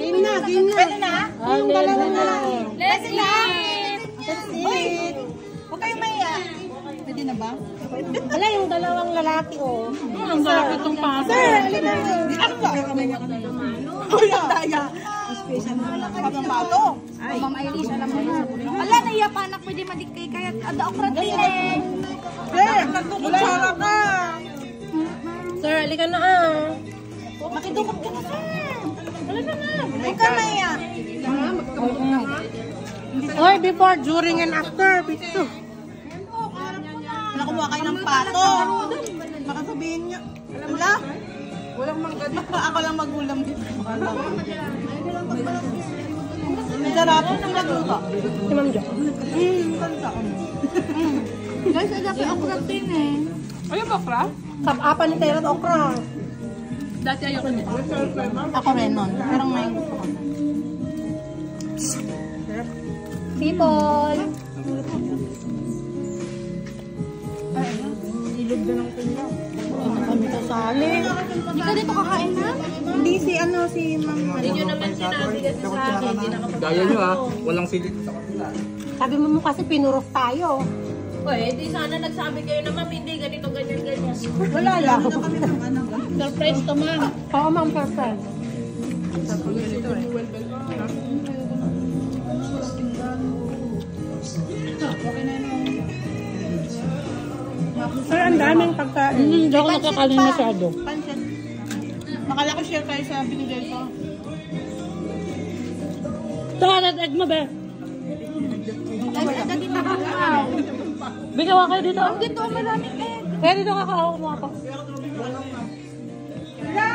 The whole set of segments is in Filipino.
Game na. Pwede na? Yung dalawa na. Let's eat! Uy! Huwag kayong maya. Pwede na ba? Wala yung dalawang lalaki, oh. Ang sarap itong pato. Sir, alin na rin. Ano ba? Uy, ang daya. Special na lang kami pato. Ma'am Irish, alam mo na. Wala, naiya pa anak, pwede madikay kaya ada okra din eh. Sir, nagkukutsara ka. Sir, halika na ah. Makidukot ka na, sir. Wala na nga. Huwag ka na yan. Or before, during, and after. Pito. Nakumuha kayo ng pato. Baka sabihin niya. Wala. Walang manggad. Ako lang magulam dito. Masarap ang pinagluto. Si Ma'am Jo. Guys, ada pa okra din eh. Ayun ba, Fra? Kap-apa ni Tera at okra. Dati ayoko nito. Ako rin nun. Parang may gusto ko. People. Kami kasali. Hindi ka dito kakain na? Hindi si Ma'am. Hindi nyo naman sinabi kasi sa akin. Hindi Gaya nyo ha, walang silit. Sabi mo kasi pinurok tayo. Uy, di sana nagsabi kayo na ma'am, hindi ganito, ganyan. Wala lang. Surprise to ma'am. Oo, Ma'am Perfect. Sir, ang daming pagkain. Hindi ako nakakaling masyado. Pansit. Makalaki share kayo sa binigay ko. Tanad egg mo, be. Guys, ada dito kakain. Bigawa kayo dito. Dito, maraming egg. Kaya dito kakaawa mo ako.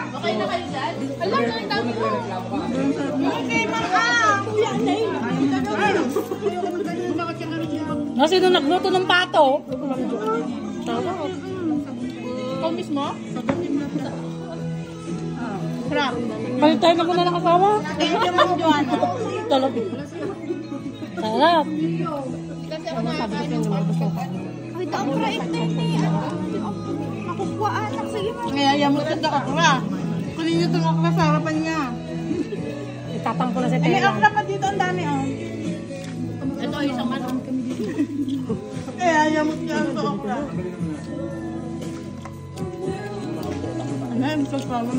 Okay na kayo dyan? Alam na, ang dami ko. Okay, Ma'am. Kuya, anay. Kasi nung nagluto ng pato. Ikaw mismo? Crap. Balik tayo na muna ng asawa. Thank you, Ma'am Joanna. Talap. Sarap. Ay, daang right na yun eh. Ako kuha anak. Sige mo. Ngayayamot ka sa okra. Kunin niyo itong okra sa harapan niya. Itatang ko na si May Tera. okra pa dito, ang dami oh. Ito, isang ano. Ngayayamot ka sa okra. Ano yung gusto pa mo?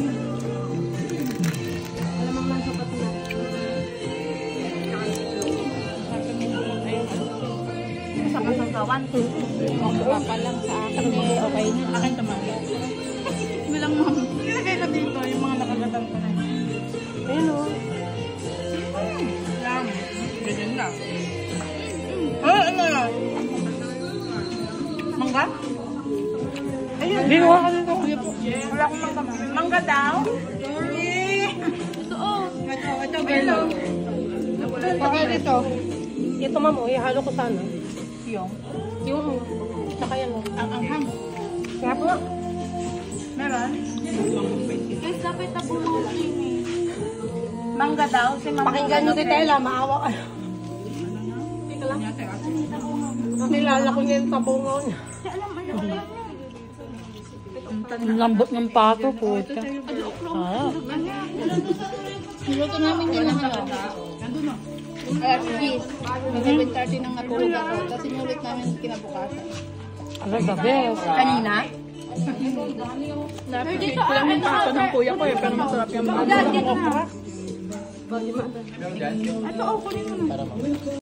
Sa kasangkawan. Okra pa lang sa akin eh. Okay na. Akin naman. Bilang ma'am. Nilagay na dito yung mga nakagatang ko na. Ayun o. Yan. Ganyan na. Ah, ano yan? Mangga? Ayun. Bigawa ka dito. Wala akong mangga. Mangga daw? Ito, hello. Okay, dito. Ito, Ma'am, oh, ihalo ko sana. Yung Saka yan, oh. ang anghang. Kaya po. Meron? Guys, dapat na bumulong eh. Mangga daw. Si Ma'am. Pakinggan nyo si Tela, maawa ka. Nilala ko niya yung tabungaw niya. Ang lambot ng pato, puta. Sarap. Niluto namin din ng sige. Mag-7:30 nang natulog ako. Tapos sinulit namin kinabukasan. Alam, the best. Kanina? Dito, Yung pato ng kuya ko eh, pero masarap yung pato ng okra. Ito, kunin mo na.